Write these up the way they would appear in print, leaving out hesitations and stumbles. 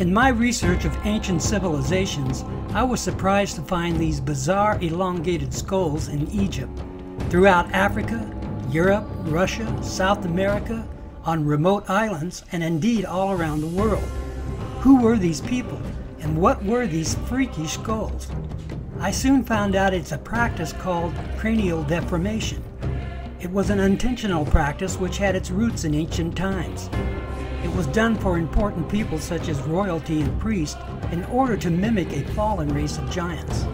In my research of ancient civilizations, I was surprised to find these bizarre elongated skulls in Egypt, throughout Africa, Europe, Russia, South America, on remote islands, and indeed all around the world. Who were these people, and what were these freakish skulls? I soon found out it's a practice called cranial deformation. It was an intentional practice which had its roots in ancient times. It was done for important people such as royalty and priests in order to mimic a fallen race of giants.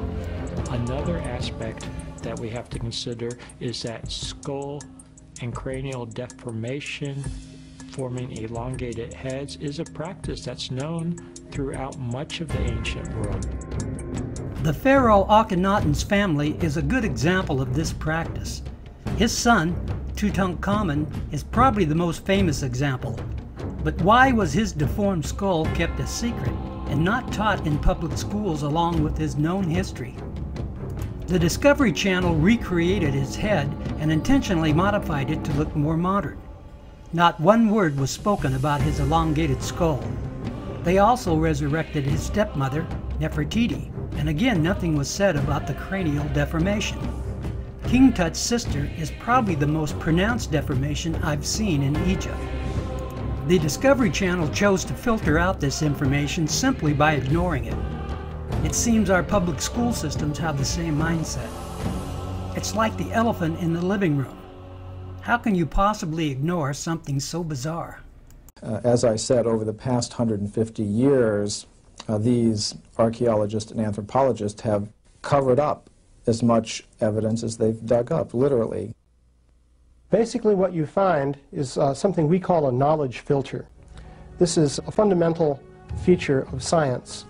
Another aspect that we have to consider is that skull and cranial deformation, forming elongated heads, is a practice that's known throughout much of the ancient world. The pharaoh Akhenaten's family is a good example of this practice. His son, Tutankhamun, is probably the most famous example. But why was his deformed skull kept a secret and not taught in public schools along with his known history? The Discovery Channel recreated his head and intentionally modified it to look more modern. Not one word was spoken about his elongated skull. They also resurrected his stepmother, Nefertiti, and again nothing was said about the cranial deformation. King Tut's sister is probably the most pronounced deformation I've seen in Egypt. The Discovery Channel chose to filter out this information simply by ignoring it. It seems our public school systems have the same mindset. It's like the elephant in the living room. How can you possibly ignore something so bizarre? As I said, over the past 150 years, these archaeologists and anthropologists have covered up as much evidence as they've dug up, literally. Basically what you find is something we call a knowledge filter. This is a fundamental feature of science.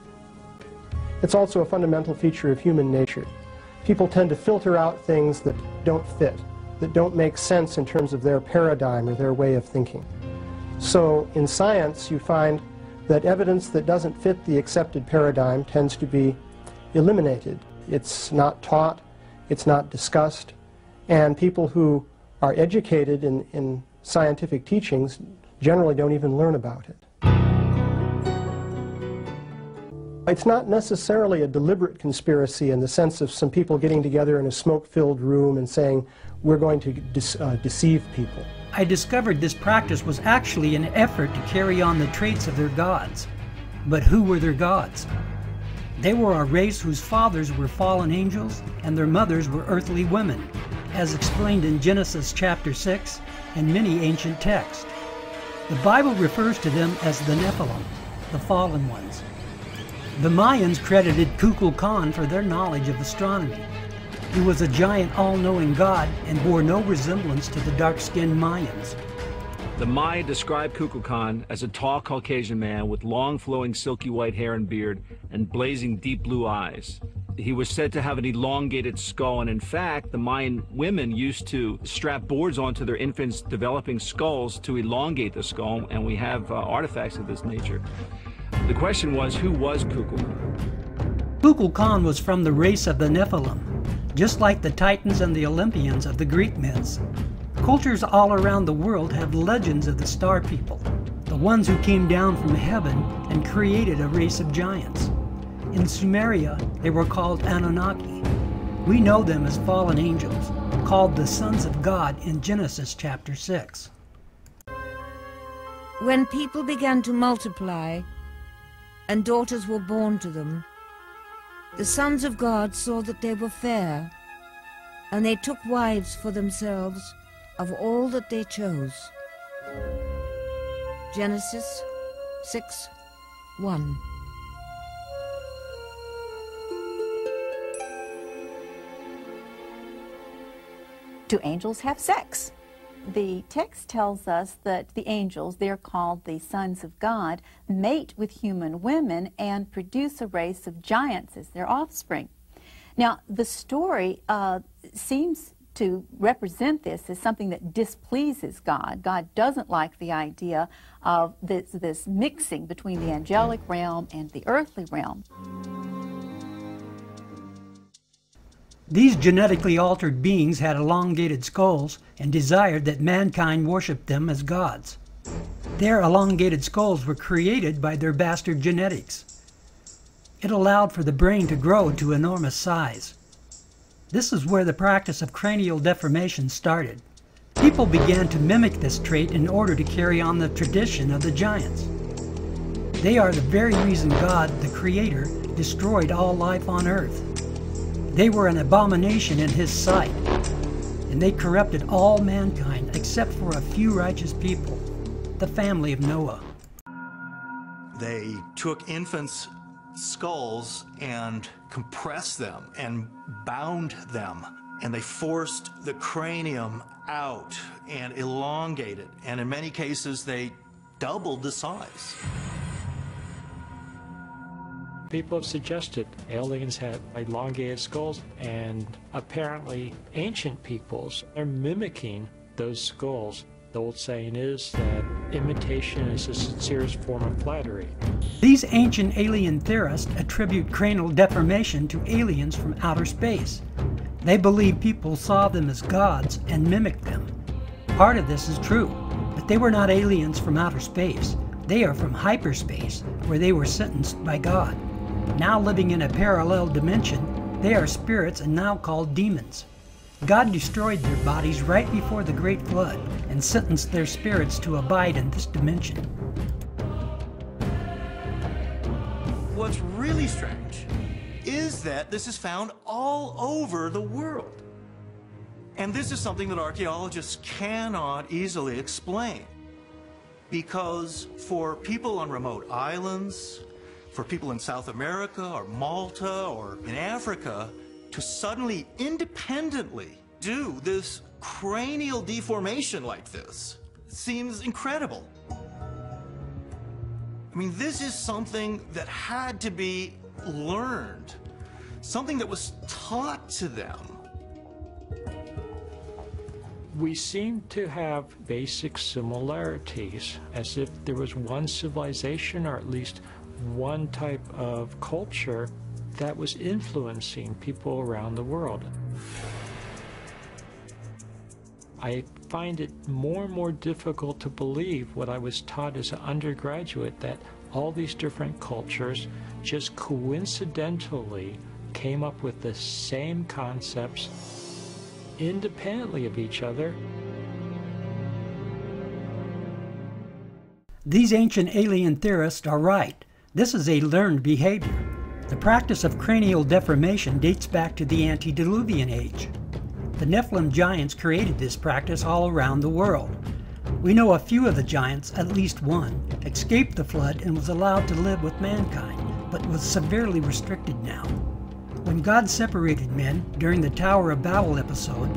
It's also a fundamental feature of human nature. People tend to filter out things that don't fit, that don't make sense in terms of their paradigm or their way of thinking. So in science you find that evidence that doesn't fit the accepted paradigm tends to be eliminated. It's not taught, it's not discussed, and people who are educated in scientific teachings generally don't even learn about it. It's not necessarily a deliberate conspiracy in the sense of some people getting together in a smoke-filled room and saying, we're going to deceive people. I discovered this practice was actually an effort to carry on the traits of their gods. But who were their gods? They were a race whose fathers were fallen angels and their mothers were earthly women, as explained in Genesis chapter 6 and many ancient texts. The Bible refers to them as the Nephilim, the fallen ones. The Mayans credited Kukulkan for their knowledge of astronomy. He was a giant all-knowing god and bore no resemblance to the dark-skinned Mayans. The Maya described Kukulkan as a tall Caucasian man with long flowing silky white hair and beard and blazing deep blue eyes. He was said to have an elongated skull, and in fact the Mayan women used to strap boards onto their infants' developing skulls to elongate the skull, and we have artifacts of this nature. The question was, who was Kukulkan? Kukulkan was from the race of the Nephilim, just like the Titans and the Olympians of the Greek myths. Cultures all around the world have legends of the star people, the ones who came down from heaven and created a race of giants. In Sumeria, they were called Anunnaki. We know them as fallen angels, called the sons of God in Genesis chapter 6. When people began to multiply and daughters were born to them, the sons of God saw that they were fair, and they took wives for themselves of all that they chose. Genesis 6:1. Do angels have sex? The text tells us that the angels, they're called the sons of God, mate with human women and produce a race of giants as their offspring. Now, the story seems to represent this as something that displeases God. God doesn't like the idea of this mixing between the angelic realm and the earthly realm. These genetically altered beings had elongated skulls and desired that mankind worship them as gods. Their elongated skulls were created by their bastard genetics. It allowed for the brain to grow to enormous size. This is where the practice of cranial deformation started. People began to mimic this trait in order to carry on the tradition of the giants. They are the very reason God, the Creator, destroyed all life on earth. They were an abomination in His sight, and they corrupted all mankind except for a few righteous people, the family of Noah. They took infants' skulls and compressed them and bound them, and they forced the cranium out and elongated, and in many cases they doubled the size. People have suggested aliens had elongated skulls, and apparently ancient peoples are mimicking those skulls. The old saying is that imitation is the sincerest form of flattery. These ancient alien theorists attribute cranial deformation to aliens from outer space. They believe people saw them as gods and mimicked them. Part of this is true, but they were not aliens from outer space. They are from hyperspace, where they were sentenced by God. Now living in a parallel dimension, they are spirits and now called demons. God destroyed their bodies right before the Great Flood and sentenced their spirits to abide in this dimension. What's really strange is that this is found all over the world. And this is something that archaeologists cannot easily explain. Because for people on remote islands, for people in South America or Malta or in Africa, to suddenly independently do this cranial deformation like this seems incredible. I mean, this is something that had to be learned, something that was taught to them. We seem to have basic similarities, as if there was one civilization or at least one type of culture that was influencing people around the world. I find it more and more difficult to believe what I was taught as an undergraduate, that all these different cultures just coincidentally came up with the same concepts independently of each other. These ancient alien theorists are right. This is a learned behavior. The practice of cranial deformation dates back to the antediluvian age. The Nephilim giants created this practice all around the world. We know a few of the giants, at least one, escaped the flood and was allowed to live with mankind, but was severely restricted now. When God separated men during the Tower of Babel episode,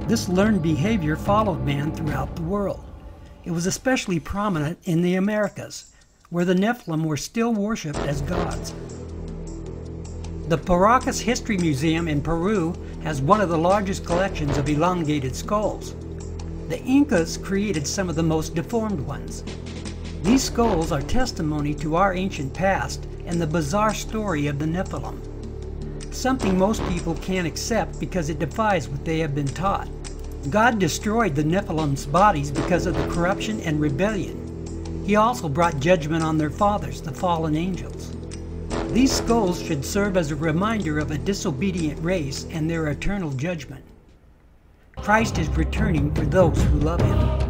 this learned behavior followed man throughout the world. It was especially prominent in the Americas, where the Nephilim were still worshipped as gods. The Paracas History Museum in Peru has one of the largest collections of elongated skulls. The Incas created some of the most deformed ones. These skulls are testimony to our ancient past and the bizarre story of the Nephilim. Something most people can't accept because it defies what they have been taught. God destroyed the Nephilim's bodies because of the corruption and rebellion. He also brought judgment on their fathers, the fallen angels. These skulls should serve as a reminder of a disobedient race and their eternal judgment. Christ is returning for those who love Him.